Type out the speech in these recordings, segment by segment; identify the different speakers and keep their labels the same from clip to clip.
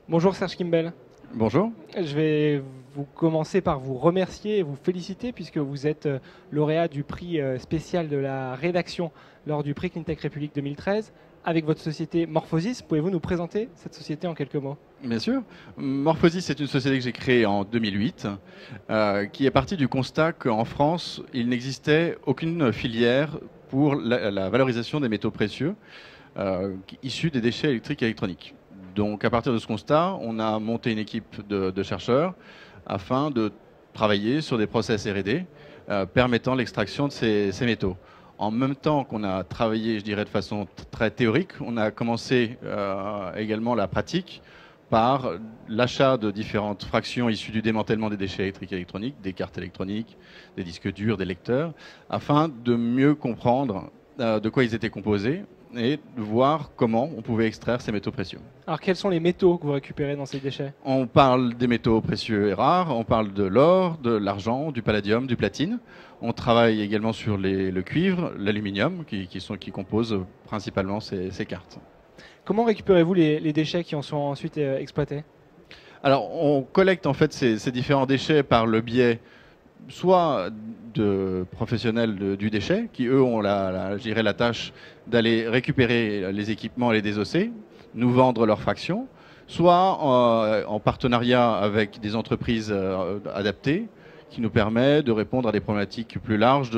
Speaker 1: Bonjour Serge Kimbel.
Speaker 2: Bonjour.
Speaker 1: Je vais vous commencer par vous remercier et vous féliciter puisque vous êtes lauréat du prix spécial de la rédaction lors du prix Cleantech République 2013 avec votre société Morphosis. Pouvez-vous nous présenter cette société en quelques mots?
Speaker 2: Bien sûr. Morphosis, c'est une société que j'ai créée en 2008 qui est partie du constat qu'en France, il n'existait aucune filière pour la valorisation des métaux précieux issus des déchets électriques et électroniques. Donc à partir de ce constat, on a monté une équipe de chercheurs afin de travailler sur des process R&D permettant l'extraction de ces métaux. En même temps qu'on a travaillé, je dirais, de façon très théorique, on a commencé également la pratique par l'achat de différentes fractions issues du démantèlement des déchets électriques et électroniques, des cartes électroniques, des disques durs, des lecteurs, afin de mieux comprendre de quoi ils étaient composés et de voir comment on pouvait extraire ces métaux précieux.
Speaker 1: Alors quels sont les métaux que vous récupérez dans ces déchets?
Speaker 2: On parle des métaux précieux et rares, on parle de l'or, de l'argent, du palladium, du platine. On travaille également sur le cuivre, l'aluminium qui composent principalement ces cartes.
Speaker 1: Comment récupérez-vous les déchets qui en sont ensuite exploités?
Speaker 2: Alors on collecte en fait ces différents déchets par le biais soit de professionnels du déchet, qui eux ont je dirais, la tâche d'aller récupérer les équipements et les désosser, nous vendre leurs fractions, soit en partenariat avec des entreprises adaptées, qui nous permet de répondre à des problématiques plus larges,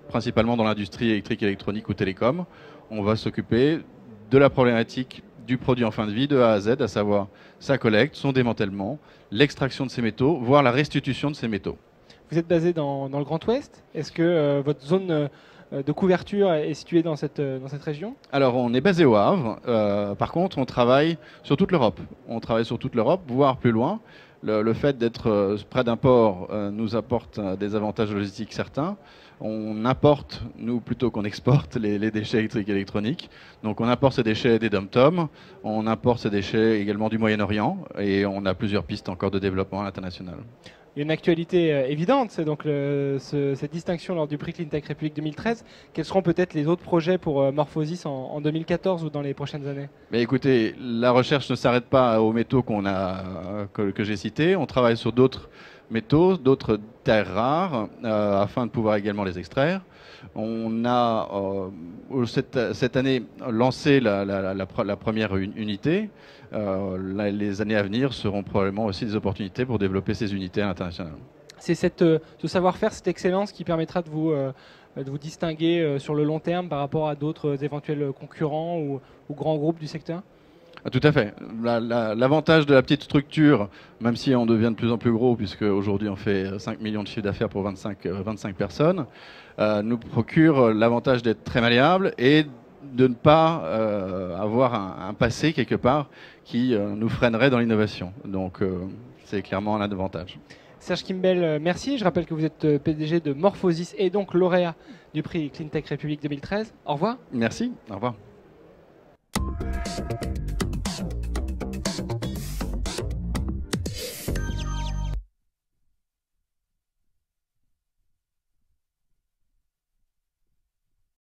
Speaker 2: principalement dans l'industrie électrique, électronique ou télécom. On va s'occuper de la problématique du produit en fin de vie de A à Z, à savoir sa collecte, son démantèlement, l'extraction de ces métaux, voire la restitution de ces métaux.
Speaker 1: Vous êtes basé dans le Grand Ouest. Est-ce que votre zone de couverture est située dans cette région?
Speaker 2: Alors, on est basé au Havre. Par contre, on travaille sur toute l'Europe. On travaille sur toute l'Europe, voire plus loin. Le fait d'être près d'un port nous apporte des avantages logistiques certains. On importe, nous, plutôt qu'on exporte les déchets électriques et électroniques. Donc, on importe ces déchets des dom-tom. On importe ces déchets également du Moyen-Orient. Et on a plusieurs pistes encore de développement à l'international.
Speaker 1: Il y a une actualité évidente, c'est donc cette distinction lors du prix Cleantech République 2013. Quels seront peut-être les autres projets pour Morphosis en 2014 ou dans les prochaines années?
Speaker 2: Mais écoutez, la recherche ne s'arrête pas aux métaux que j'ai cités. On travaille sur d'autres métaux, d'autres terres rares, afin de pouvoir également les extraire. On a cette année lancé la première unité. Les années à venir seront probablement aussi des opportunités pour développer ces unités à l'international.
Speaker 1: C'est ce savoir-faire, cette excellence qui permettra de vous distinguer sur le long terme par rapport à d'autres éventuels concurrents ou grands groupes du secteur?
Speaker 2: Tout à fait. L'avantage de la petite structure, même si on devient de plus en plus gros, puisque aujourd'hui on fait 5 millions de chiffres d'affaires pour 25 personnes, nous procure l'avantage d'être très malléable et de ne pas avoir un passé quelque part qui nous freinerait dans l'innovation. Donc c'est clairement un avantage.
Speaker 1: Serge Kimbel, merci. Je rappelle que vous êtes PDG de Morphosis et donc lauréat du prix Cleantech République 2013. Au revoir.
Speaker 2: Merci. Au revoir.